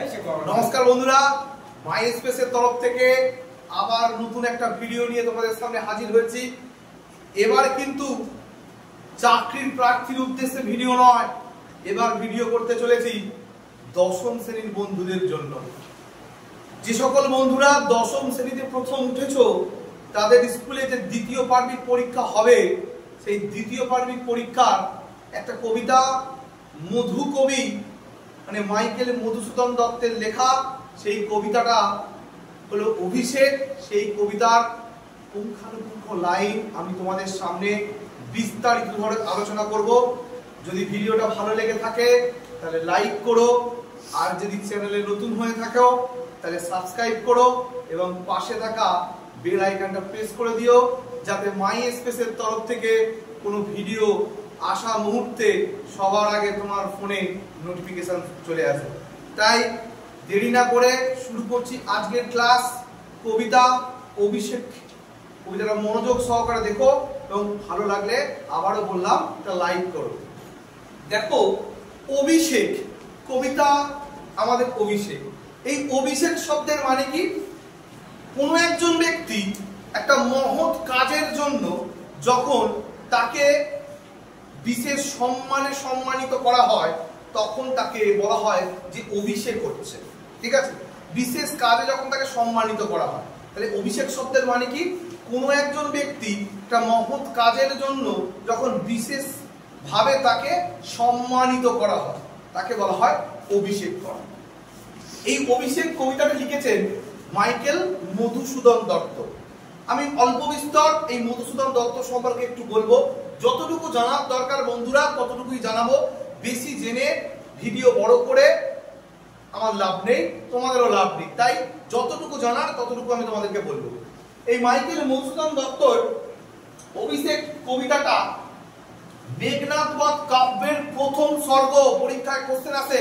নমস্কার বন্ধুরা, মাই স্পেসের তরফ থেকে আবার নতুন একটা ভিডিও নিয়ে তোমাদের সামনে হাজির হয়েছি। এবার কিন্তু চাকরির প্রার্থীর উদ্দেশ্যে ভিডিও নয়, এবার ভিডিও করতে চলেছি দশম শ্রেণীর বন্ধুদের জন্য। যে সকল বন্ধুরা দশম শ্রেণীতে প্রথম উঠেছো, তাদের স্কুলে যে দ্বিতীয় পার্বিক পরীক্ষা হবে, সেই দ্বিতীয় পার্বিক পরীক্ষার একটা কবিতা মধু কবি মানে মাইকেল মধুসূদন দত্তের লেখা, সেই কবিতাটা হলো অভিষেক। সেই কবিতার পুঙ্খানুপুঙ্খ লাইন আমি তোমাদের সামনে বিস্তারিতভাবে আলোচনা করব। যদি ভিডিওটা ভালো লেগে থাকে তাহলে লাইক করো, আর যদি চ্যানেলে নতুন হয়ে থাকো তাহলে সাবস্ক্রাইব করো এবং পাশে থাকা বেল আইকনটা প্রেস করে দিও, যাতে মাই স্পেসের তরফ থেকে কোনো ভিডিও আসা মুহূর্তে সবার আগে তোমার ফোনে নোটিফিকেশন চলে আসে। তাই দেরি না করে শুরু করছি আজকের ক্লাস। কবিতা অভিষেক, কবিতাটা মনোযোগ সহকারে দেখো এবং ভালো লাগলে আবারও বললাম এটা লাইক করো। দেখো, অভিষেক কবিতা আমাদের অভিষেক। এই অভিষেক শব্দের মানে কি? কোনো একজন ব্যক্তি একটা মহৎ কাজের জন্য যখন তাকে বিশেষ সম্মানে সম্মানিত করা হয়, তখন তাকে বলা হয় যে অভিষেক হচ্ছে। ঠিক আছে, বিশেষ কাজে যখন তাকে সম্মানিত করা হয়, তাহলে অভিষেক শব্দের মানে কি? কোনো একজন ব্যক্তি একটা মহৎ কাজের জন্য যখন বিশেষ ভাবে তাকে সম্মানিত করা হয়, তাকে বলা হয় অভিষেক করা। এই অভিষেক কবিতাটা লিখেছেন মাইকেল মধুসূদন দত্ত। আমি অল্প বিস্তর এই মধুসূদন দত্ত সম্পর্কে একটু বলবো। যতটুকু জানার দরকার বন্ধুরা ততটুকুই জানাবো। বেশি জেনে ভিডিও বড় করে আমার লাভ নেই, তোমাদেরও লাভ নেই। তাই যতটুকু জানার ততটুকু আমি তোমাদেরকে বলবো। এই মাইকেল মধুসূদন দত্তর অভিষেক কবিতাটা মেঘনাদ বধ কাব্যের প্রথম স্বর্গ, পরীক্ষায় কোশ্চেন আসে,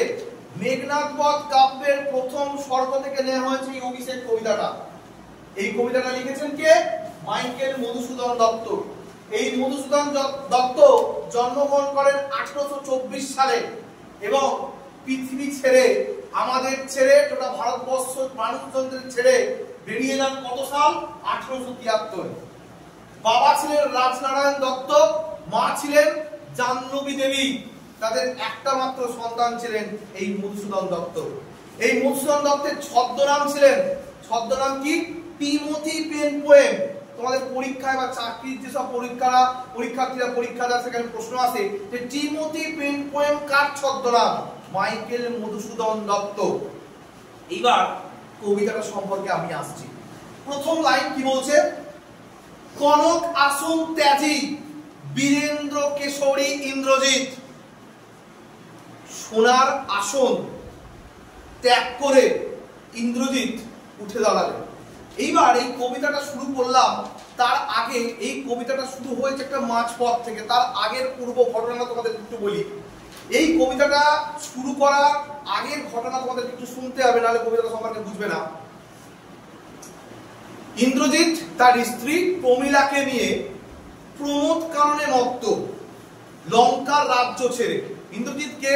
মেঘনাদ বধ কাব্যের প্রথম স্বর্গ থেকে নেওয়া হয়েছে এই অভিষেক কবিতাটা। এই কবিতাটা লিখেছেন কে? মাইকেল মধুসূদন দত্ত। এই মধুসূদন দত্ত জন্মগ্রহণ করেন 1824 সালে এবং পৃথিবী ছেড়ে, আমাদের ছেড়ে, গোটা ভারতবর্ষ মানুষজনদের ছেড়ে বেরিয়ে যান কত সাল? 1873। বাবা ছিলেন রাজনারায়ণ দত্ত, মা ছিলেন জাহ্নবী দেবী। তাদের একটা মাত্র সন্তান ছিলেন এই মধুসূদন দত্ত। এই মধুসূদন দত্তের ছদ্মনাম ছিলেন, ছদ্মনাম কি? Timothy pen poem. তোমাদের পরীক্ষায় বা চাকরির যেসব পরীক্ষার্থীরা পরীক্ষা দেয় সেখানে প্রশ্ন আসে যে টিমোথি পেন পোয়েম কার ছদ্মনাম? মাইকেল মধুসূদন দত্ত। এবার কবিতাটা সম্পর্কে আমি আসছি। প্রথম লাইন কি বলছে? কনক আসন ত্যাজি বীরেন্দ্র কেশরী ইন্দ্রজিৎ। সোনার আসন ত্যাগ করে ইন্দ্রজিৎ উঠে দাঁড়ালেন। এইবার এই কবিতাটা শুরু করলাম, তার আগে এই কবিতাটা শুরু হয়েছে একটা মাঝপথ থেকে। তার আগের পূর্ব ঘটনা তোমাদের একটু বলি। এই কবিতাটা শুরু করার আগের ঘটনা তোমাদের একটু শুনতে হবে, নাহলে কবিতাটা সম্পর্কে বুঝবে না। ইন্দ্রজিৎ তার স্ত্রী প্রমীলাকে নিয়ে প্রমোদ কাননে মত্ত লঙ্কার রাজ্য ছেড়ে। ইন্দ্রজিৎকে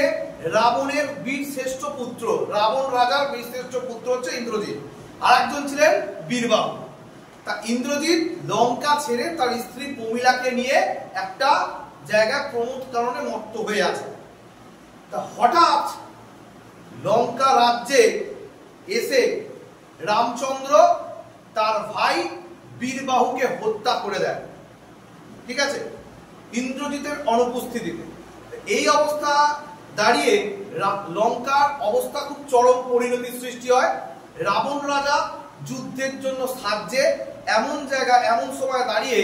রাবণের বীর শ্রেষ্ঠ পুত্র, রাবণ রাজার বীর শ্রেষ্ঠ পুত্র হচ্ছে ইন্দ্রজিৎ, আর একজন ছিলেন বীরবাহু। তা ইন্দ্রজিৎ লঙ্কা ছেড়ে তার স্ত্রী প্রমীলাকে নিয়ে একটা জায়গায় প্রমোদ কাননে মত্ত হয়ে আছে। তা হঠাৎ লঙ্কা রাজ্যে এসে রামচন্দ্র তার ভাই বীরবাহুকে হত্যা করে দেয়। ঠিক আছে, ইন্দ্রজিতের অনুপস্থিতিতে। এই অবস্থা দাঁড়িয়ে লঙ্কার অবস্থা খুব চরম পরিণতি সৃষ্টি হয়। রাবণ রাজা যুদ্ধের জন্য সাজে এমন জায়গা, এমন সময় দাঁড়িয়ে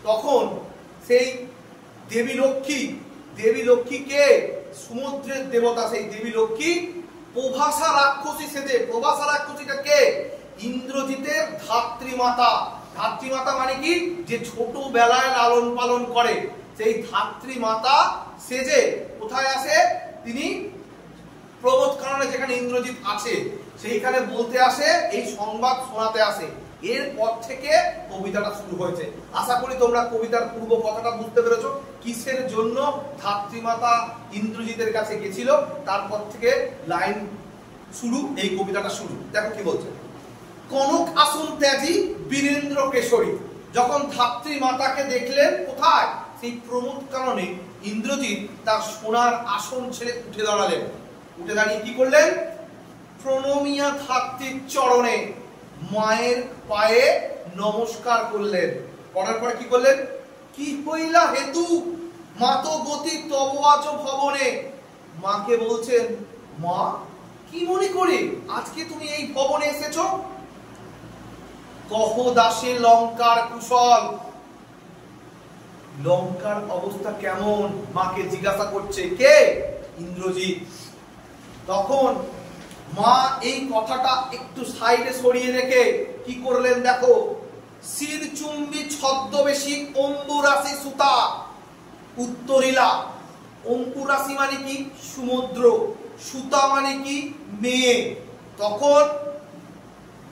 তখন সেই দেবী লক্ষ্মীকে, সমুদ্রের দেবতা সেই দেবী লক্ষ্মী প্রভাসা রাক্ষসী সেজে। প্রভাসা রাক্ষসীটা কে? ইন্দ্রজিতের ধাত্রীমাতা। ধাত্রীমাতা মানে কি? যে ছোটবেলায় লালন পালন করে, সেই ধাত্রীমাতা সেজে কোথায় আসে? তিনি প্রমোদ কাননে যেখানে ইন্দ্রজিৎ আছে সেইখানে বলতে আসে, এই সংবাদ শোনাতে আসে। এরপর থেকে কবিতাটা শুরু হয়েছে। আশা করি তোমরা কবিতার পূর্ব কথাটা বুঝতে পেরেছো, কিসের জন্য ধাত্রীমাতা ইন্দ্রজিতের কাছে গেছিল। তারপর থেকে লাইন শুরু, এই কবিতাটা শুরু। দেখো কি বলছে। কনক আসন ত্যাজি বীরেন্দ্র কেশরী, যখন ধাত্রী মাতাকে দেখলেন কোথায়, সেই প্রমোদ কারণে ইন্দ্রজিৎ তার সোনার আসন ছেড়ে উঠে দাঁড়ালেন। উঠে দাঁড়িয়ে কি করলেন, প্রণমিয়া ধাত্রীর চরণে মায়ের পায়ে নমস্কার করলেন। করার পরে কি করলেন, কি হইলা হেতু মাত গতি তব আচ ভবনে, মাকে বলছেন, মা কি মনে করে আজকে তুমি এই ভবনে এসেছো। কহ দাসে লঙ্কার কুশল, লঙ্কার অবস্থা কেমন মাকে জিজ্ঞাসা করছে কে, ইন্দ্রজিৎ। তখন মা এই কথাটা একটু সাইডে সরিয়ে রেখে কি করলেন দেখো, শির চুম্বি ছদ্মবেশী অম্বুরাশি সুতা উত্তরিলা। অঙ্কুরাশি মানে কি, সমুদ্র, সুতা মানে কি, মেয়ে। তখন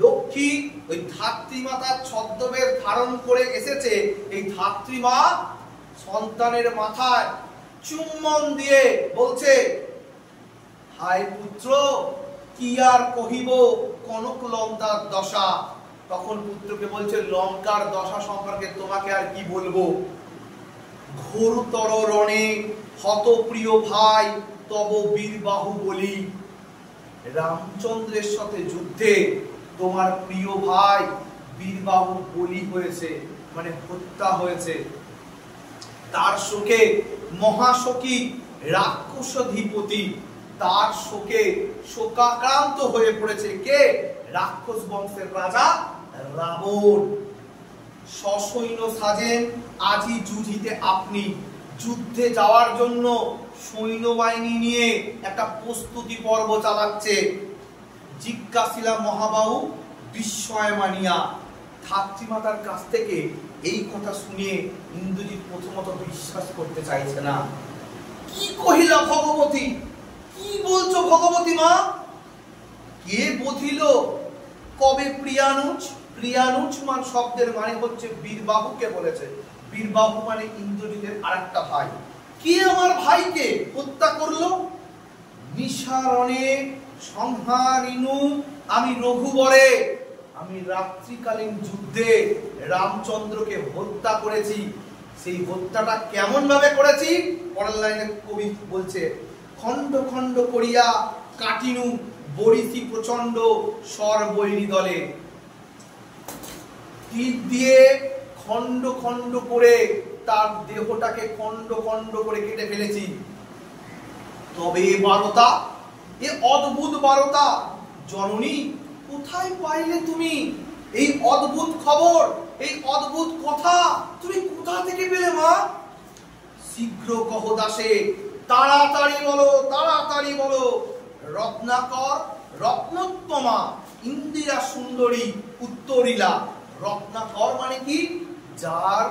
লক্ষ্মী ওই ধাত্রী মাতার ছদ্মবেশ ধারণ করে এসেছে। এই ধাত্রী মা সন্তানের মাথায় চুম্বন দিয়ে বলছে, হায় পুত্র কি আর কহিব কনক লঙ্কার দশা। তখন পুত্রকে বলছে, লঙ্কার দশা সম্পর্কে তোমাকে আর কি বলবো। ঘোরতর রণে হত প্রিয় ভাই তব বীরবাহু বলি, রামচন্দ্রের সাথে যুদ্ধে তোমার প্রিয় ভাই বীরবাহু বলি হয়েছে, মানে হত্যা হয়েছে। তার শোকে মহাশোকী রাক্ষসাধিপতি, তার শোকে শোকাক্রান্ত হয়ে পড়েছে কে, রাক্ষস বংশের রাজা রাবণ। সসৈন্য সাজেন আজি যুধিতে আপনি, যুদ্ধে যাওয়ার জন্য সৈন্যবাহিনী নিয়ে একটা প্রস্তুতি পর্ব চালাচ্ছে। জিজ্ঞাসিলা মহাবাহু বিস্ময় মানিয়া, ধাত্রীমাতার কাছ থেকে এই কথা শুনিয়ে ইন্দ্রজিৎ প্রথমত বিশ্বাস করতে চাইছে না। কি কহিলা ভগবতী, কি বলছো ভগবতী মা, কে বধিল কবে প্রিয়ানুজ। প্রিয়ানুজ মান শব্দের মানে হচ্ছে বীরবাহুকে বলেছে। বীরবাহু মানে ইন্দ্রজিতের আরেকটা ভাই। কে আমার ভাইকে হত্যা করলো, নিশারণে সংহারিনু আমি রঘুবরে, আমি রাত্রিকালীন যুদ্ধে রামচন্দ্রকে হত্যা করেছি। সেই হত্যাটা কেমন ভাবে করেছি, পরের লাইনে কবি বলছে, খণ্ড খণ্ড করিয়া কাটিনু বরিশি প্রচন্ড স্বর বৈরী দলে, তীর দিয়ে খণ্ড খণ্ড করে তার দেহটাকে খণ্ড খণ্ড করে কেটে ফেলেছি। তবে বারতা, এ অদ্ভুত বারতা, জননী কোথায় পাইলে তুমি এই অদ্ভুত খবর, এই অদ্ভুত কথা তুমি কোথা থেকে পেলে মা। শীঘ্র কহ দাসে, তাড়াতাড়ি বলো, তাড়াতাড়ি বলো। রত্নাকর রত্নোত্তমা ইন্দিরা সুন্দরী উত্তরিলা। রত্নাকর মানে কি, যার,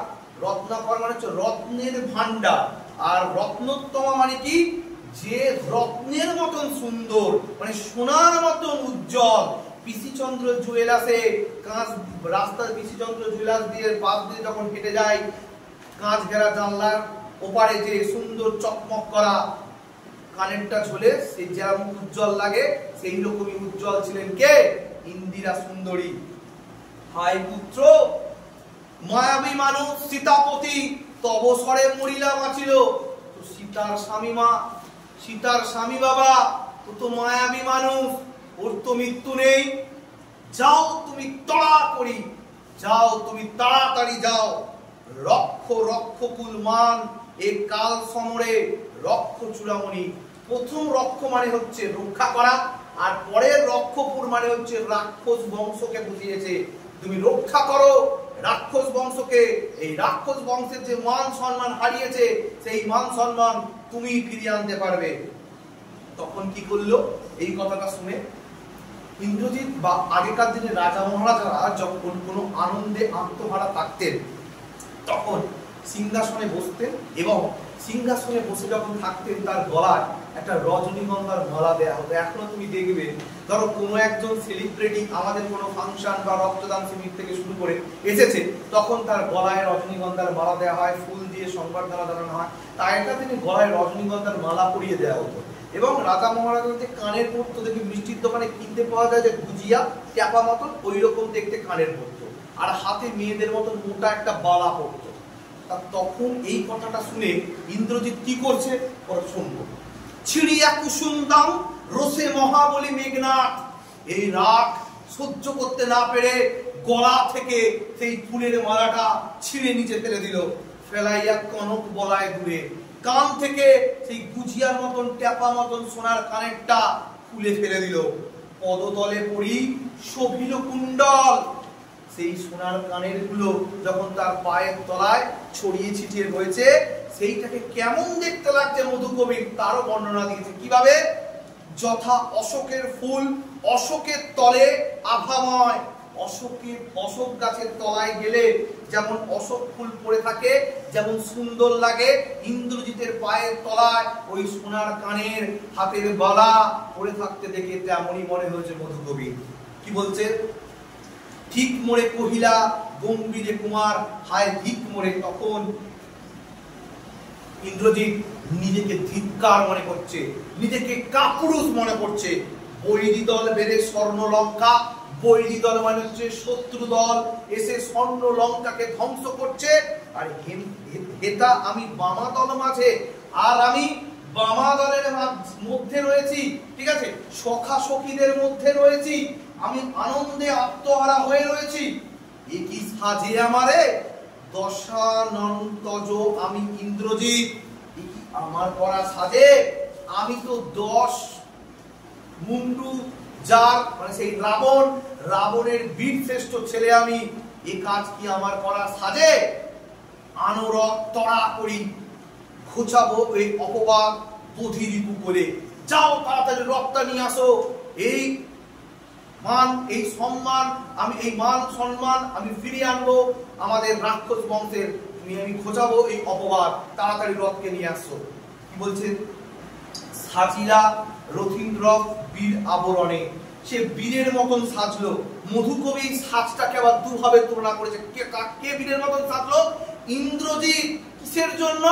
রত্নাকর মানে হচ্ছে রত্নের ভান্ডার, আর রত্নোত্তমা মানে কি, যে রত্নের মতন সুন্দর, মানে সোনার মতন উজ্জ্বল। পিসিচন্দ্র জুয়েলার্সে কাঁচ, রাস্তার পিসিচন্দ্র জুয়েলার্স দিয়ে পাশ দিয়ে যখন কেটে যায়, কাঁচ ঘেরা জানলার ওপারে যে সুন্দর চকমক করা কানেরটা ঝোলে, সে যেমন উজ্জ্বল লাগে সেই রকমই উজ্জ্বল ছিলেন কে, ইন্দিরা সুন্দরী। হায় পুত্র মায়াবী মানুষ সীতাপতি তব স্বরে মরিলা বাঁচিল। তো সীতার স্বামী মা, সীতার স্বামী বাবা ও তো মায়াবী মানুষ, ওর তো মৃত্যু নেই। যাও তুমি তাড়াতাড়ি যাও, তুমি তাড়াতাড়ি যাও। রক্ষ রক্ষকুল মান এ কাল সমরে রক্ষ চূড়ামণি। প্রথম রক্ষ মানে হচ্ছে রক্ষা করা, আর পরের রক্ষপুর মানে হচ্ছে রাক্ষস বংশকে বুঝিয়েছে। তুমি রক্ষা করো রাক্ষস বংশকে, এই রাক্ষস বংশের যে মান সম্মান হারিয়েছে সেই মান সম্মান তুমি ফিরিয়ে আনতে পারবে। তখন কি করলো, এই কথাটা শুনে ইন্দ্রজিৎ বা আগেকার দিনে রাজা মহারাজারা যখন কোনো আনন্দে আত্মহারা থাকতেন তখন সিংহাসনে বসতেন, এবং সিংহাসনে বসে যখন থাকতেন তার গলায় একটা রজনীগন্ধার মালা দেয়া হতো। এখনো তুমি দেখবে, ধরো কোনো একজন সেলিব্রিটি আমাদের কোনো ফাংশন বা রক্তদান শিবির থেকে শুরু করে এসেছে, তখন তার গলায় রজনীগন্ধার মালা দেওয়া হয়, ফুল দিয়ে সংবর্ধনা জানানো হয়। তাই একটা দিনে গলায় রজনীগন্ধার মালা পরিয়ে দেওয়া হতো। এবং রাজা মহারাজাদের যে কানের পড়তো দেখি মিষ্টির দোকানে কিনতে পাওয়া যায় যে গুজিয়া ট্যাপা মতন, ওই রকম দেখতে কানের পড়তো, আর হাতে মেয়েদের মতন মোটা একটা বালা পড়তো। তখন এই কথাটা শুনে ইন্দ্রজিৎ কি করছে ওরা শুনবো। ছিড়িয়া কুসুম দাম রোষে মহাবলী মেঘনাথ, এই রাগ সহ্য করতে না পেরে গলা থেকে সেই ফুলের মালাটা ছিঁড়ে নিচে ফেলে দিল, ফেলাইয়া কনক বলায় দূরে। কান থেকে সেই গুজিয়ার মতন ট্যাপা মতন সোনার কানেরটা খুলে ফেলে দিল। পদতলে পড়ি শোভিল কুণ্ডল, সেই সোনার কানের গুলো যখন তার পায়ের তলায় ছড়িয়ে ছিটিয়ে রয়েছে, সেইটাকে কেমন দেখতে লাগছে মধুকবি তারও বর্ণনা দিয়েছে। কিভাবে? যথা অশোকের ফুল অশোকের তলে আভাময়, অশোক গাছের তলায় গেলে যেমন অশোক ফুল পড়ে থাকে, যেমন সুন্দর লাগে, ইন্দ্রজিতের পায়ের তলায় ওই সোনার কানের হাতের বালা পড়ে থাকতে দেখে তেমনই মনে হয়েছে মধুকবি। কি বলছে? ঠিক মোড়ে কহিলা গম্ভীরে কুমার, হায় ঠিক মোড়ে। তখন ইন্দ্রজিৎ নিজেকে ধিক্কার মনে করছে, নিজেকে কাপুরুষ মনে করছে। বৈরী দল বেড়ে স্বর্ণ লঙ্কা, বৈরী দল মানে হচ্ছে শত্রু দল, এসে স্বর্ণ লঙ্কাকে ধ্বংস করছে, আর হেতা আমি বামা দল মাঝে, আর আমি বামা দলের মধ্যে রয়েছি, ঠিক আছে, সখা সখীদের মধ্যে রয়েছি, আমি আনন্দে আত্মহারা হয়ে রয়েছি। এ কি সাজে আমারে দশানন্তজ, আমি ইন্দ্রজিৎ, এ কি আমার করা সাজে? আমি তো 10 মুন্ডু যার মানে সেই রাবণের বীর শ্রেষ্ঠ ছেলে আমি, এ কাজ কি আমার করা সাজে? আনরক তড়া করি খোঁচাবো এই অপবাদ বধিরিপু বলে। যাও তাড়াতাড়ি রক্তটা নিয়ে আসো, এই মান এই সম্মান আমি, এই মান সম্মান আমি ফিরিয়ে আনবো আমাদের রাক্ষস বংশের, আমি খোঁজাবো এই অপবাদ, তাড়াতাড়ি রথকে নিয়ে আসো। কি বলছেন? সাজিলা রথীন্দ্র বীর আবরণে, সে বীরের মতন সাজলো। মধুকবি সাজটাকে আবার দুভাবে তুলনা করেছে। কে বীরের মতন সাজলো? ইন্দ্রজিৎ। কিসের জন্য?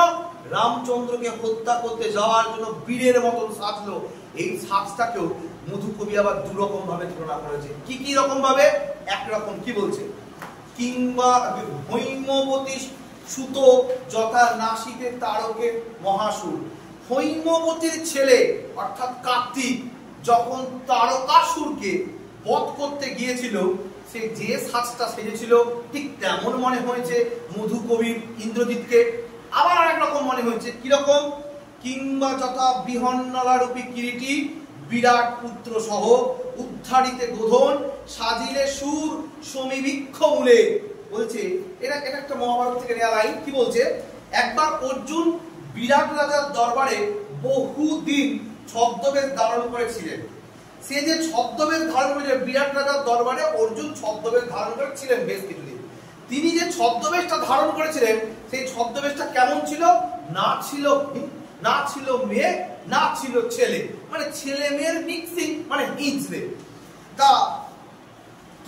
রামচন্দ্রকে হত্যা করতে যাওয়ার জন্য বীরের মতন সাজলো। এই সাজটাকেও মধুকবি আবার দুরকম ভাবে তুলনা করেছে। কি কি রকম ভাবে? একরকম কি বলছে? কিংবা হৈমবতী সুত যথা নাসিকে তারকে মহাসুর, হৈমবতীর ছেলে অর্থাৎ কার্তিক যখন তারকাসুরকে বধ করতে গিয়েছিল, সে যে সাজটা সেজেছিল ঠিক তেমন মনে হয়েছে মধুকবির ইন্দ্রজিৎকে। আবার আরেক রকম মনে হয়েছে। কিরকম? কিংবা যথা বিহন্নলারূপী কিরীটি বিরাট পুত্র সহ উদ্ধারিতে গোধন সাজিলে সুর সমীবৃক্ষ মূলে। বলছে এটা একটা মহাভারত থেকে নেওয়া লাইন। কি বলছে? একবার অর্জুন বিরাট রাজার দরবারে বহুদিন ছদ্মবেশ ধারণ করেছিলেন। সে যে ছদ্মবেশ ধারণ করেছিলেন, বিরাট রাজার দরবারে অর্জুন ছদ্মবেশ ধারণ করেছিলেন বেশ কিছুদিন। তিনি যে ছদ্মবেশটা ধারণ করেছিলেন, সেই ছদ্মবেশটা কেমন ছিল? না ছিল মেয়ে, না ছিল ছেলে, মানে ছেলে মেয়ের মিক্সিং, মানে হিজড়ে। তা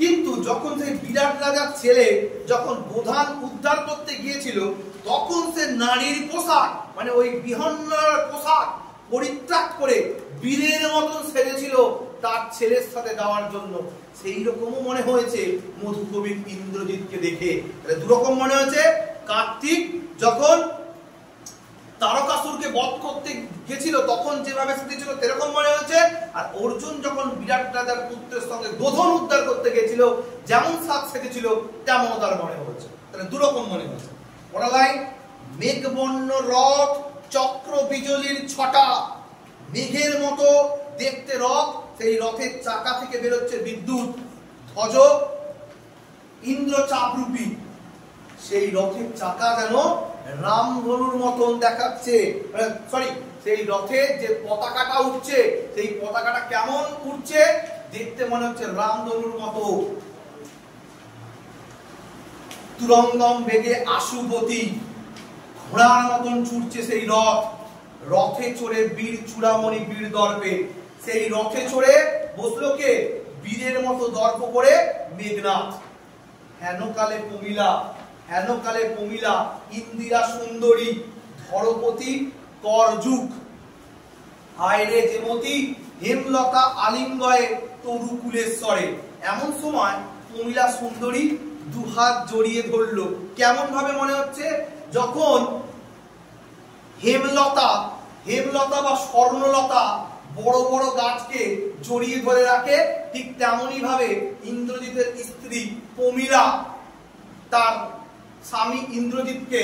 কিন্তু যখন সেই বিরাট রাজার ছেলে যখন গোধান উদ্ধার করতে গিয়েছিল, তখন সে নারীর পোশাক মানে ওই বিহন্নর পোশাক পরিত্যাগ করে বীরের মতন সেজেছিল তার ছেলের সাথে যাওয়ার জন্য। সেই রকমও মনে হয়েছে মধুকবির ইন্দ্রজিৎকে দেখে। দুরকম মনে হয়েছে। কার্তিক যখন তারকাসুরকে বধ করতে গেছিল তখন যেভাবে সেজেছিল সেরকম মনে হয়েছে, আর অর্জুন যখন বিরাট রাজার পুত্রের সঙ্গে গোধন উদ্ধার করতে গেছিল যেমন সাজ সেজেছিল তেমন তার মনে হচ্ছে। তাহলে দুরকম মনে হচ্ছে। পড়া লাইন, মেঘবর্ণ রথ চক্র বিজলির ছটা, মেঘের মতো দেখতে রথ, সেই রথের চাকা থেকে বেরোচ্ছে বিদ্যুৎ, ধ্বজ ইন্দ্রচাপরূপী, সেই রথের চাকা যেন রামধনুর মতন দেখাচ্ছে। সরি, সেই রথে যে পতাকাটা উঠছে, সেই পতাকাটা কেমন উঠছে? দেখতে মনে হচ্ছে রামধনুর মতো। তুরঙ্গম বেগে আশুবতী, ঘোড়ার মতন ছুটছে সেই রথ। রথে চড়ে বীর চূড়ামণি বীর দর্পে, সেই রথে চড়ে বসলো কে? বীরের মতো দর্প করে মেঘনাথ। হেনকালে প্রমিলা ইন্দিরা সুন্দরী ধরপতি করযুগ। হায় রে যেমতি হেমলতা আলিঙ্গয়ে তরুকুলেশ্বরে। এমন সময় প্রমীলা সুন্দরী দুহাত জড়িয়ে ধরলো। কেমন ভাবে মনে হচ্ছে? যখন হেমলতা বা স্বর্ণলতা বড় বড় গাছকে জড়িয়ে ধরে রাখে, ঠিক তেমনই ভাবে ইন্দ্রজিতের স্ত্রী প্রমীলা তার স্বামী ইন্দ্রজিৎকে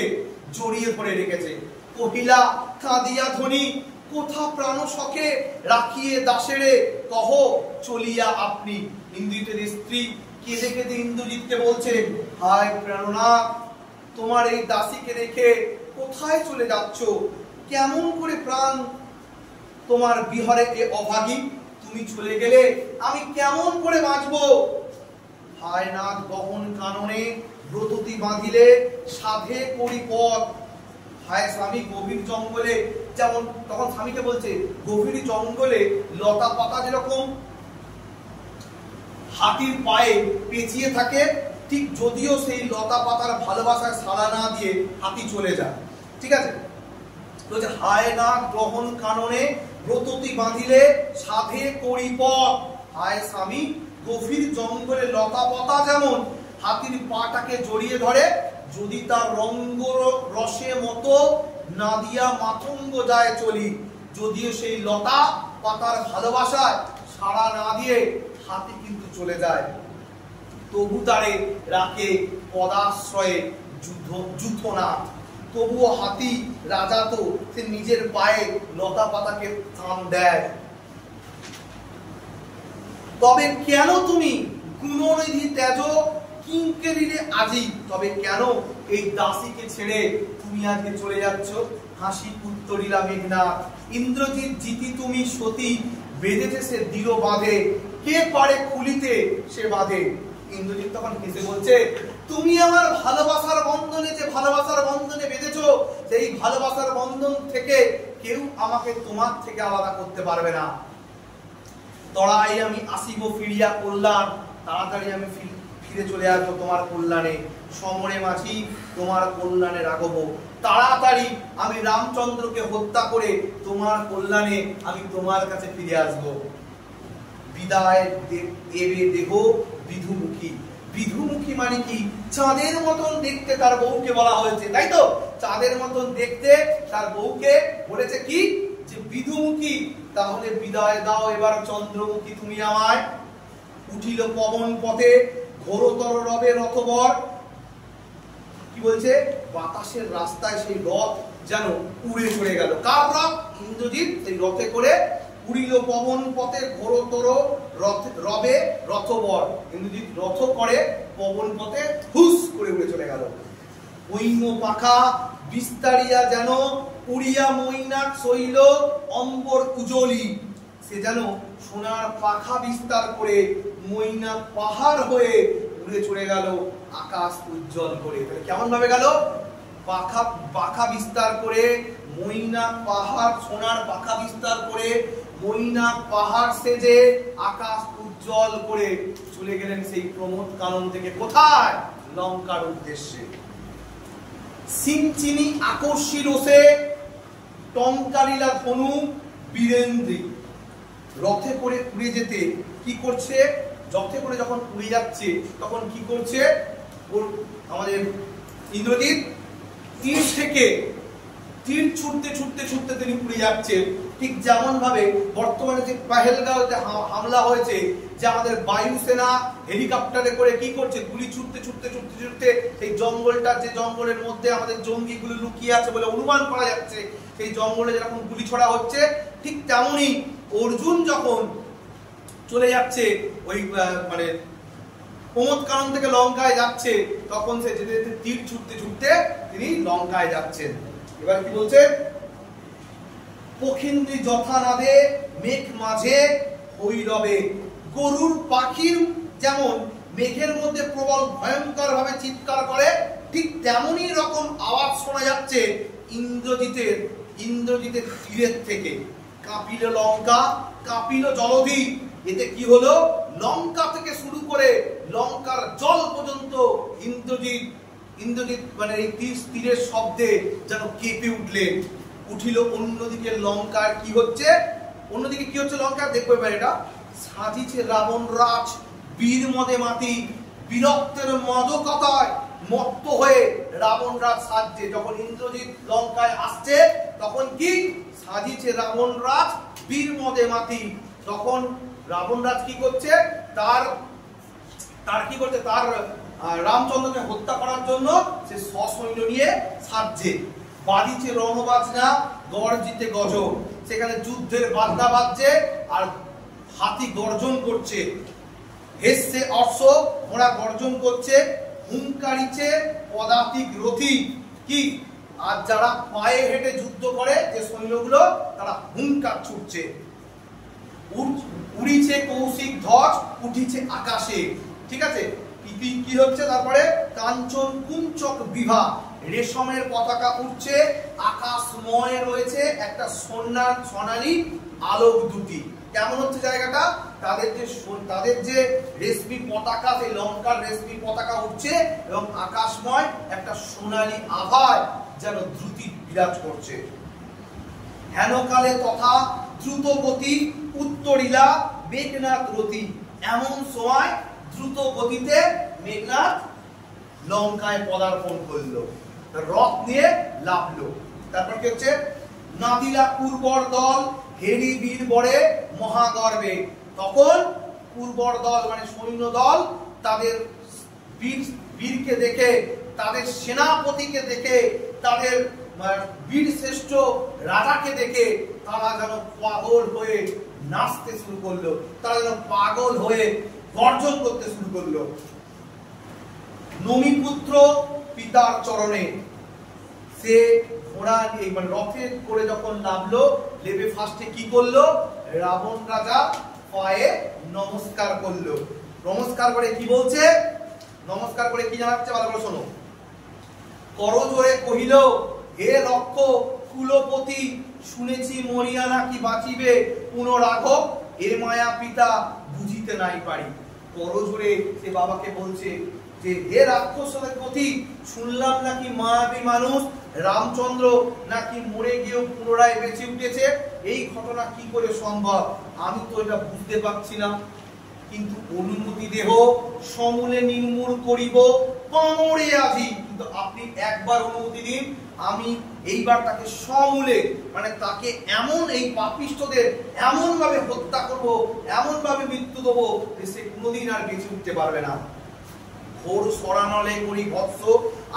জড়িয়ে ধরে রেখেছে। কহিলা কাঁদিয়া ধ্বনি কোথা প্রাণ সখে রাখিয়ে দাসেরে কহ চলিয়া আপনি। ইন্দ্রজিতের স্ত্রী কেঁদে কেঁদে ইন্দ্রজিৎকে বলছে, হায় প্রাণনাথ, তোমার এই দাসীকে রেখে কোথায় চলে যাচ্ছ? কেমন করে প্রাণ তোমার বিহরে এ অভাগী, তুমি চলে গেলে আমি কেমন করে বাঁচবো? হায় নাথ গহন কাননে ব্রততি বাঁধিলে সাধে করি পথ। হায় স্বামী গভীর জঙ্গলে, যেমন তখন স্বামীকে বলছে গভীর জঙ্গলে লতা পাতা যেরকম হাতির পায়ে পেঁচিয়ে থাকে, ঠিক যদিও সেই লতা পাতার ভালোবাসায় সাড়া না দিয়ে হাতি চলে যায়। ঠিক আছে, বলছে হায় নাথ গ্রহণ কাননে ব্রততি বাঁধিলে সাধে করি পথ। হায় স্বামী গভীর জঙ্গলে লতা পাতা যেমন হাতির পাটাকে জড়িয়ে ধরে, যদি তার রঙ্গ রসে মতো না দিয়া মাতঙ্গ যায় চলি। যদিও সেই লতা পাতার ভালোবাসায় সাড়া না দিয়ে হাতি কিন্তু চলে যায়, তবু তারে রাখে পদাশ্রয়ে যুথনাথ। তবুও হাতি রাজা তো সে নিজের পায়ে লতা পাতাকে থাম দেয়। তবে কেন তুমি গুণনিধি তেজ কিঙ্কেরিরে আজি, তবে কেন এই দাসীকে ছেড়ে তুমি আজকে চলে যাচ্ছ? হাসি উত্তরিলা মেঘনাথ, ইন্দ্রজিৎ জিতি তুমি সতী, বেঁধেছে সে দৃঢ় বাঁধে, কে পারে খুলিতে সে বাঁধে। ইন্দ্রজিৎ তখন হেসে বলছে, তুমি আমার ভালোবাসার বন্ধনে, যে ভালোবাসার বন্ধনে বেঁধেছো, সেই ভালোবাসার বন্ধন থেকে কেউ আমাকে তোমার থেকে আলাদা করতে পারবে না। তড়াই আমি আসিব ফিরিয়া কল্যাণ, তাড়াতাড়ি আমি ফিরে চলে আসবো তোমার কল্যাণে। সমরে মাঝি তোমার কল্যাণে রাখবো, তাড়াতাড়ি আমি রামচন্দ্রকে হত্যা করে তোমার কল্যাণে আমি তোমার কাছে ফিরে আসবো। বিদায় দেবে দেহ বিধুমুখী। বিধুমুখী মানে কি? চাঁদের মতন দেখতে তার বউকে বলা হয়েছে, তাই তো? চাঁদের মতন দেখতে তার বউকে বলেছে কি? যে বিধুমুখী। তাহলে বিদায় দাও এবার চন্দ্রমুখী তুমি আমায়। উঠিল পবন পথে ঘোরতর রবে রথবর। কি বলছে? বাতাসের রাস্তায় সেই রথ যেন উড়ে চলে গেল। কার রথ? ইন্দ্রজিৎ সেই রথে করে উড়িল পবন পথে ঘোরতর রবে রথবর। ইন্দ্রজিৎ রথ করে পবন পথে হুস করে উড়ে চলে গেল। ঐন্য পাখা বিস্তারিয়া যেন উড়িয়া মৈনাক শৈল অম্বর উজলি। সে যেন সোনার পাখা বিস্তার করে মৈনাক পাহাড় হয়ে উড়ে চলে গেল আকাশ উজ্জ্বল করে। তাহলে কেমন ভাবে গেল? পাখা বিস্তার করে মৈনাক পাহাড়, সোনার পাখা বিস্তার করে মৈনাক পাহাড় সেজে আকাশ উজ্জ্বল করে চলে গেলেন সেই প্রমোদ কানন থেকে। কোথায়? লঙ্কার উদ্দেশ্যে। সিনচিনি আকর্ষী রোষে টঙ্কারিলা ধনু বীরেন্দ্রী। রথে করে উড়ে যেতে কি করছে? রথে করে যখন উড়ে যাচ্ছে তখন কি করছে? আমাদের ইন্দ্রজিৎ তীর থেকে তীর ছুটতে ছুটতে ছুটতে তিনি উড়ে যাচ্ছেন। ঠিক যেমন ভাবে বর্তমানে যে পাহেলগাঁওতে হামলা হয়েছে, যে আমাদের বায়ুসেনা হেলিকপ্টারে করে কি করছে? গুলি ছুটতে ছুটতে ছুটতে ছুটতে সেই জঙ্গলটা, যে জঙ্গলের মধ্যে আমাদের জঙ্গিগুলো লুকিয়ে আছে বলে অনুমান করা যাচ্ছে, সেই জঙ্গলে যখন গুলি ছড়া হচ্ছে, ঠিক তেমনই অর্জুন যখন চলে যাচ্ছে ওই মানে প্রমোদ কানন থেকে লঙ্কায় যাচ্ছে, তখন সে যেতে যেতে তীর ছুটতে ছুটতে তিনি লঙ্কায় যাচ্ছেন। এবার কি বলছে? পখিন্দ্রী যথানাদে মেঘ মাঝে হৈরবে। গরুর পাখির যেমন মেঘের মধ্যে প্রবল ভয়ঙ্কর ভাবে চিৎকার করে, ঠিক তেমনই রকম আওয়াজ শোনা যাচ্ছে ইন্দ্রজিতের তীরের থেকে। কাঁপিল লঙ্কা, কাঁপিল জলধি। এতে কি হলো? লঙ্কা থেকে শুরু করে লঙ্কার জল পর্যন্ত ইন্দ্রজিৎ মানে এই তীরের শব্দে যেন কেঁপে উঠলেন। উঠিল অন্যদিকে লঙ্কার কি হচ্ছে? অন্যদিকে কি হচ্ছে লঙ্কা দেখবো এবার এটা সাজিছে রাবণ রাজ বীর মদে মাতি বীরত্বের মদকতায় মত্ত হয়ে রাবণ রাজ সাজছে। যখন ইন্দ্রজিৎ লঙ্কায় আসছে তখন কি সাজিছে রাবণ রাজ বীর মদে মাতি। তখন রাবণ রাজ কি করছে তার কি করছে তার রামচন্দ্রকে হত্যা করার জন্য সে সসৈন্য নিয়ে সাজছে। বাজিছে রণবাজনা গর্জিতে গজ, সেখানে যুদ্ধের বাজনা বাজছে আর হাতি গর্জন করছে। হেসছে অশ্ব ঘোড়া গর্জন করছে। হুঙ্কারিছে পদাতিক রথী কি আর যারা পায়ে হেঁটে যুদ্ধ করে যে সৈন্যগুলো তারা হুঙ্কার ছুটছে। উড়িছে কৌশিক ধ্বজ উঠিছে আকাশে, ঠিক আছে। কি হচ্ছে তারপরে কাঞ্চন কুঞ্চক বিভা রেশমের পতাকা উঠছে, আকাশময় রয়েছে একটা সোনালী আলোক দুটি। কেমন হচ্ছে জায়গাটা তাদের যে রেশমি পতাকা সেই লঙ্কার রেশমি পতাকা উঠছে এবং আকাশময় একটা সোনালী আভায় যেন দ্রুতি বিরাজ করছে। হেনকালে তথা দ্রুত গতি উত্তরিলা মেঘনাথ রতি, এমন সময় দ্রুত গতিতে মেঘনাথ লঙ্কায় পদার্পণ করলো, রথ নিয়ে লাভলো। তারপর কি হচ্ছে নাদিলা পূর্বর দল হেরি বীর বরে মহাগর্বে। তখন পূর্বর দল মানে সৈন্য দল তাদের বীরকে দেখে, তাদের সেনাপতিকে দেখে, তাদের বীর শ্রেষ্ঠ রাজাকে দেখে তারা যেন পাগল হয়ে নাচতে শুরু করলো, তারা যেন পাগল হয়ে গর্জন করতে শুরু করলো। নমিপুত্র পিতার চরণে সে ঘোড়া মানে রথে করে যখন নামলো লেবে ফার্স্টে কি করলো রাবণ রাজা পায়ে নমস্কার করলো। নমস্কার করে কি বলছে, নমস্কার করে কি জানাচ্ছে ভালো করে শোনো। করজোড়ে কহিল হে রক্ষ কুলপতি শুনেছি মরিয়া নাকি বাঁচিবে পুনরাঘব এ মায়া পিতা বুঝিতে নাই পারি। করজোড়ে সে বাবাকে বলছে যে হে রাক্ষসের পতি শুনলাম নাকি মায়াবী মানুষ রামচন্দ্র নাকি মরে গিয়েও পুনরায় বেঁচে উঠেছে, এই ঘটনা কি করে সম্ভব আমি তো এটা বুঝতে পারছি না, কিন্তু অনুমতি দেহ সমূলে নির্মূল করিব কমরে আজি। কিন্তু আপনি একবার অনুমতি দিন, আমি এইবার তাকে সমূলে মানে তাকে এমন এই পাপিষ্ঠদের এমন ভাবে হত্যা করব, এমন ভাবে মৃত্যু দেবো যে সে কোনোদিন আর বেঁচে উঠতে পারবে না। ঘোর সরানলে করি ভৎস,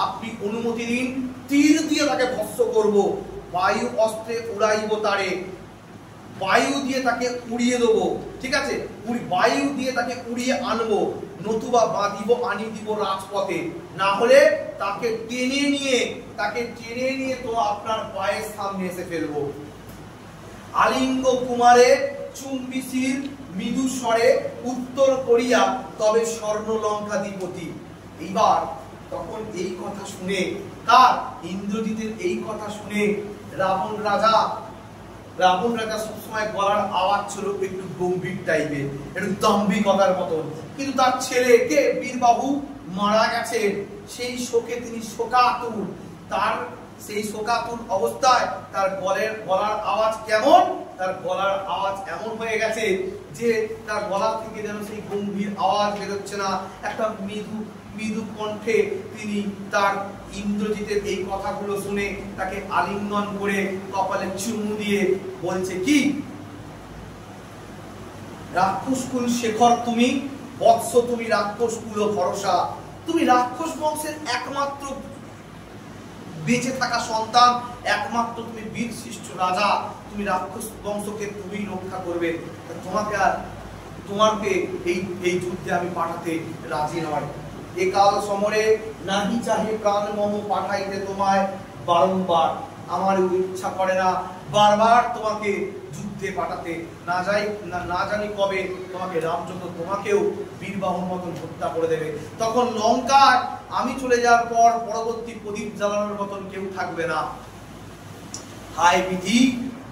আপনি অনুমতি দিন তীর দিয়ে তাকে ভৎস করব, বায়ু অস্ত্রে উড়াইব তারে, বায়ু দিয়ে তাকে উড়িয়ে দেবো, ঠিক আছে, বায়ু দিয়ে তাকে উড়িয়ে আনবো, নতুবা বাঁধিব আনি দিব রাজপথে, না হলে তাকে টেনে নিয়ে তো আপনার পায়ের সামনে এসে ফেলবো। আলিঙ্গ কুমারে চুম্বিশির মৃদু স্বরে উত্তর করিয়া তবে স্বর্ণ লঙ্কাধিপতি। এইবার তখন এই কথা শুনে তার ইন্দ্রজিতের এই কথা শুনে রাবণ রাজা সবসময় গলার আওয়াজ ছিল একটু গম্ভীর টাইপের, একটু দাম্ভিকতার মতন, কিন্তু তার ছেলে কে বীরবাহু মারা গেছেন সেই শোকে তিনি শোকাতুর। তার সেই শোকাতুর অবস্থায় তার গলার আওয়াজ কেমন, তার গলার আওয়াজ এমন হয়ে গেছে যে তার গলা থেকে যেন সেই গম্ভীর আওয়াজ বেরোচ্ছে না, একটা মৃদু কণ্ঠে তিনি তার ইন্দ্রজিতের এই কথাগুলো শুনে তাকে আলিঙ্গন করে কপালে চুমু দিয়ে বলছে কি, রাক্ষসকুল শেখর তুমি বৎস, তুমি রাক্ষসকুল ভরসা, তুমি রাক্ষস বংশের একমাত্র বেঁচে থাকা সন্তান, একমাত্র তুমি বীর শ্রেষ্ঠ রাজা, তুমি রাক্ষস বংশকে তুমি রক্ষা করবে, তোমাকে এই যুদ্ধে আমি পাঠাতে রাজি নয়। একাল সমরে নাহি চাহে প্রাণ মম পাঠাইতে তোমায় বারংবার, আমার ইচ্ছা করে না বারবার তোমাকে যুদ্ধে পাঠাতে, না জানি কবে তোমাকে রামচন্দ্র তোমাকেও বীরবাহুর মতন হত্যা করে দেবে, তখন লঙ্কায় আমি চলে যাওয়ার পর পরবর্তী প্রদীপ জ্বালানোর মতন কেউ থাকবে না। হায় বিধি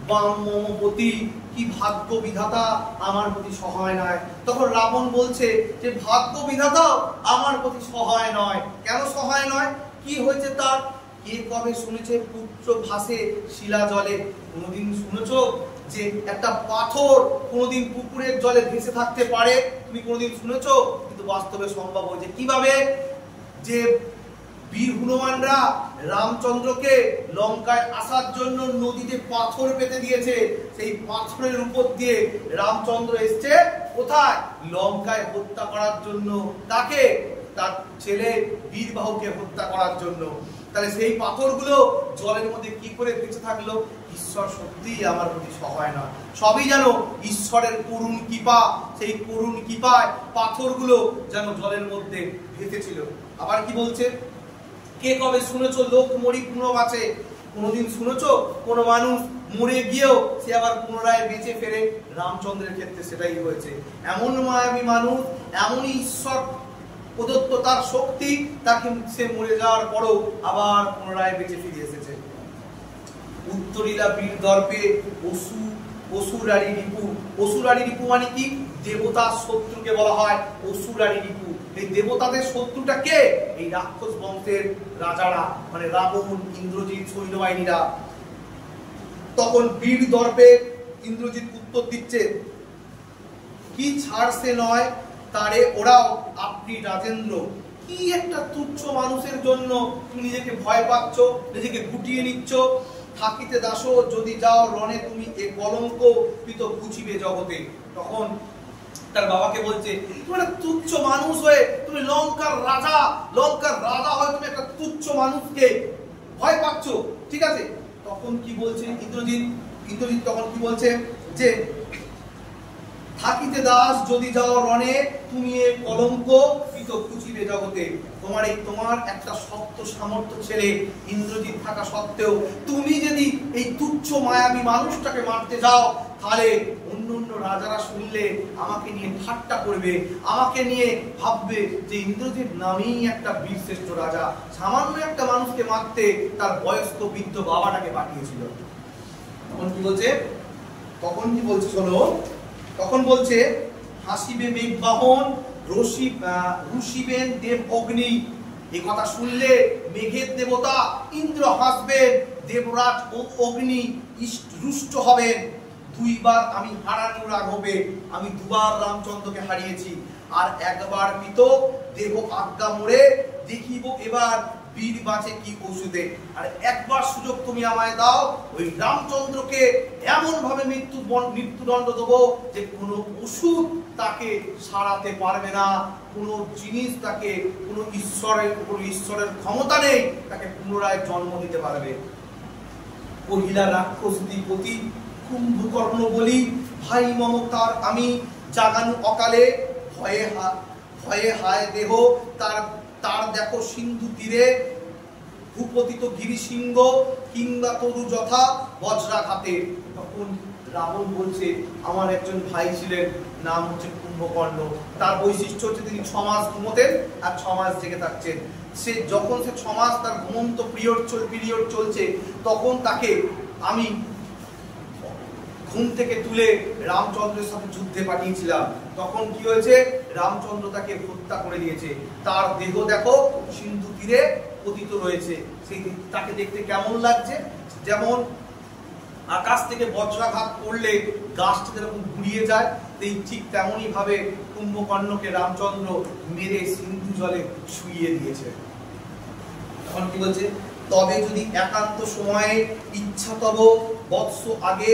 বাম মমপতি, কি ভাগ্য বিধাতা আমার প্রতি সহায় নয়। তখন রাবণ বলছে যে ভাগ্য বিধাতাও আমার প্রতি সহায় নয়। কেন সহায় নয়, কি হয়েছে তার, কে কবে শুনেছে পুত্র ভাসে শিলা জলে, কোনোদিন শুনেছো যে একটা পাথর কোনোদিন পুকুরের জলে ভেসে থাকতে পারে? তুমি কোনোদিন শুনেছো? কিন্তু বাস্তবে সম্ভব হয়েছে। কিভাবে? যে বীর হনুমানরা রামচন্দ্রকে লঙ্কায় আসার জন্য নদীতে পাথর পেতে দিয়েছে, সেই পাথরের উপর দিয়ে রামচন্দ্র এসছে কোথায়? লঙ্কায় হত্যা করার জন্য। তাকে, তার ছেলে বীরবাহুকে হত্যা করার জন্য। তাহলে সেই পাথরগুলো জলের মধ্যে কি করে বেঁচে থাকলো? ঈশ্বর সত্যিই আমার প্রতি সহায় না, সবই যেন ঈশ্বরের করুণ কৃপা। সেই করুণ কৃপায় পাথরগুলো যেন জলের মধ্যে ভেসেছিল। আবার কি বলছে? কে কবে শুনেছো লোক মরি পুনর্বাঁচে? কোনোদিন শুনেছো কোনো মানুষ মরে গিয়েও সে আবার পুনরায় বেঁচে ফেরে? রামচন্দ্রের ক্ষেত্রে সেটাই হয়েছে। এমন মায়াবী মানুষ, এমনই ঈশ্বর প্রদত্ত তার শক্তি, তাকে সে মরে যাওয়ার পরও আবার পুনরায় বেঁচে ফিরে এসেছে। উত্তরীলা বীর দর্পে অসুরারি রিপু। অসুরারি রিপু মানে কি? দেবতার শত্রুকে বলা হয় অসুরারি রিপু। এই দেবতাদের শত্রুটা কে? এই রাক্ষস বংশের রাজারা, মানে রাবণ, ইন্দ্রজিৎ, সৈন্যবাহিনীরা। তখন বীর দর্পে ইন্দ্রজিৎ উত্তর দিচ্ছে, কি ছাড় সে নয় তারে ওরাও আপনি রাজেন্দ্র। কি একটা তুচ্ছ মানুষের জন্য তুমি নিজেকে ভয় পাচ্ছ, নিজেকে গুটিয়ে নিচ্ছ। থাকিতে দাসো যদি যাও রণে তুমি এ কলঙ্ক পিত বুঝিবে জগতে। তখন তার বাবাকে বলছে, তুমি একটা তুচ্ছ মানুষ হয়ে, তুমি লঙ্কার রাজা হয়ে তুমি একটা তুচ্ছ মানুষকে ভয় পাচ্ছ, ঠিক আছে? তখন কি বলছে ইন্দ্রজিৎ তখন কি বলছে যে থাকিতে দাস যদি যাও রণে তুমি এ কলঙ্ক পিত বুঝিবে জগতে। তোমার একটা শক্ত সামর্থ্য ছেলে ইন্দ্রজিৎ থাকা সত্ত্বেও তুমি যদি এই তুচ্ছ মায়াবী মানুষটাকে মারতে যাও, তাহলে অন্য রাজারা শুনলে আমাকে নিয়ে ঠাট্টা করবে, আমাকে নিয়ে ভাববে যে ইন্দ্রজিৎ নামেই একটা বীরশ্রেষ্ঠ রাজা, সামান্য একটা মানুষকে মারতে তার বয়স্ক বৃদ্ধ বাবাটাকে পাঠিয়েছিল। তখন কি বলছে শোনো। তখন বলছে, হাসিবে মেঘবাহন রুষিবেন দেব অগ্নি। এই কথা শুনলে মেঘের দেবতা ইন্দ্র হাসবেন, দেবরাজ ও অগ্নি রুষ্ট হবেন। দুইবার আমি হারানোর রাগ হবে। আমি দুবার রামচন্দ্রকে হারিয়েছি, আর একবার পিত দেহ আজ্ঞা মোড়ে দেখিব এবার বীর বাঁচে কি ওষুধে। আর একবার সুযোগ তুমি আমায় দাও, ওই রামচন্দ্রকে এমন ভাবে মৃত্যুদণ্ড দেবো যে কোনো ওষুধ তাকে সারাতে পারবে না, কোনো জিনিস তাকে, কোনো ঈশ্বরের ক্ষমতা নেই তাকে পুনরায় জন্ম দিতে পারবে। কহিলা রাক্ষস দ্বিপতি কুম্ভকর্ণ বলি, ভাই মমতার আমি জাগানু অকালে, ভয়ে হায় দেহ তার দেখো সিন্ধু তীরে ভূপতিত গিরিসিংহ কিংবা তরু যথা বজ্রাঘাতে। তখন রাবণ বলছে, আমার একজন ভাই ছিলেন, নাম হচ্ছে কুম্ভকর্ণ। তার বৈশিষ্ট্য হচ্ছে তিনি 6 মাস ঘুমোতেন আর 6 মাস জেগে থাকছেন। যখন সে 6 মাস তার ঘুমন্ত পিরিয়ড চলছে, তখন তাকে আমি ঘুম থেকে তুলে রামচন্দ্রের সাথে যুদ্ধে পাঠিয়েছিলাম। তখন কি হয়েছে? রামচন্দ্র তাকে হত্যা করে দিয়েছে। তার দেহ দেখো সিন্ধু তীরে পতিত রয়েছে। সেই তাকে দেখতে কেমন লাগছে? যেমন আকাশ থেকে বজ্রাঘাত করলে গাছটা যেরকম ঘুরিয়ে যায়, ঠিক তেমনই ভাবে কুম্ভকর্ণকে রামচন্দ্র মেরে সিন্ধু জলে শুইয়ে দিয়েছে। তখন কি বলছে? তবে যদি একান্ত সময়ে ইচ্ছা তব বৎস আগে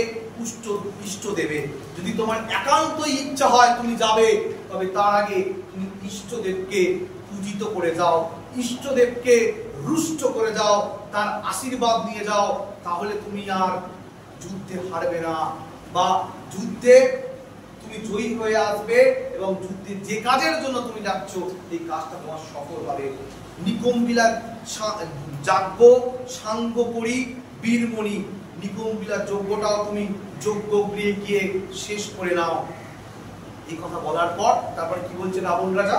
ইষ্ট দেবে। যদি তোমার একান্তই ইচ্ছা হয় তুমি যাবে, তবে তার আগে তুমি ইষ্টদেবকে পূজিত করে যাও, ইষ্টদেবকে রুষ্ট করে যাও, তার আশীর্বাদ নিয়ে যাও। তাহলে তুমি আর যুদ্ধে হারবে না, বা যুদ্ধে তুমি জয়ী হয়ে আসবে, এবং যুদ্ধে যে কাজের জন্য তুমি যাচ্ছ এই কাজটা তোমার সফল হবে। নিকম্বিলা যাজ্ঞ সাঙ্গ করি বীরমণি। নিকম্বিলা যজ্ঞটাও তুমি যজ্ঞ গিয়ে শেষ করে নাও। এই কথা বলার পর তারপর কি বলছে রাবণ রাজা?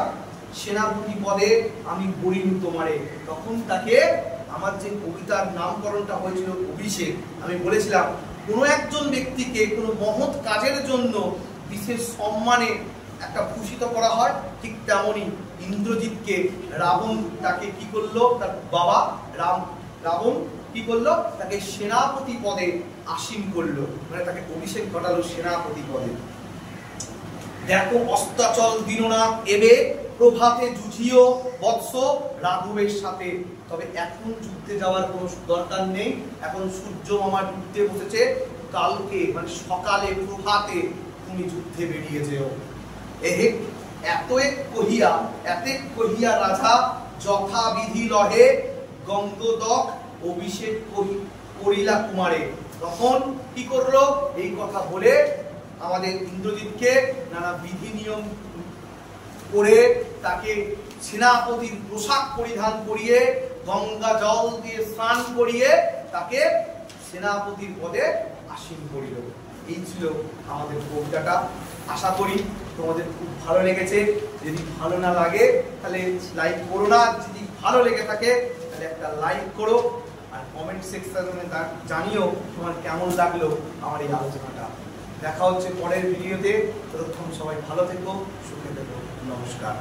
সেনাপতি পদে আমি বরিনি তোমারে। তখন তাকে, আমার যে কবিতার নামকরণটা হয়েছিল অভিষেক, আমি বলেছিলাম কোনো একজন ব্যক্তিকে কোনো মহৎ কাজের জন্য বিশেষ সম্মানে একটা ভূষিত করা হয়, ঠিক তেমনই ইন্দ্রজিৎকে রাবণ তাকে কি করলো? তার বাবা রাবণ কি করলো, তাকে সেনাপতি পদে আসীন করলো, মানে তাকে অভিষেক ঘটালো সেনাপতি পদে। দেখো অস্তাচল দীননাথ এবে প্রভাতে জুঝিও বৎস রাঘবের সাথে। তবে এখন যুদ্ধে যাওয়ার কোনো দরকার নেই, এখন সূর্য মামা যুদ্ধে বসেছে, কালকে মানে সকালে প্রভাতে তুমি যুদ্ধে বেরিয়ে যেও। এহে এতএক কহিয়া রাজা যথাবিধি লহে গঙ্গোদক অভিষেক করিলা কুমারে। তখন কি করলো, এই কথা বলে আমাদের ইন্দ্রজিৎকে নানা বিধি নিয়ম করে তাকে সেনাপতির পোশাক পরিধান করিয়ে গঙ্গা জল দিয়ে স্নান করিয়ে তাকে সেনাপতির পদে আসীন করিল। এই ছিল আমাদের কবিতাটা। আশা করি তোমাদের খুব ভালো লেগেছে। যদি ভালো না লাগে তাহলে লাইক করো না, যদি ভালো লেগে থাকে তাহলে একটা লাইক করো, আর কমেন্ট সেকশনে জানিও তোমার কেমন লাগলো আমার এই আলোচনাটা। দেখা হচ্ছে পরের ভিডিওতে। ততক্ষণ সবাই ভালো থেকো, সুখে থেকো, নমস্কার।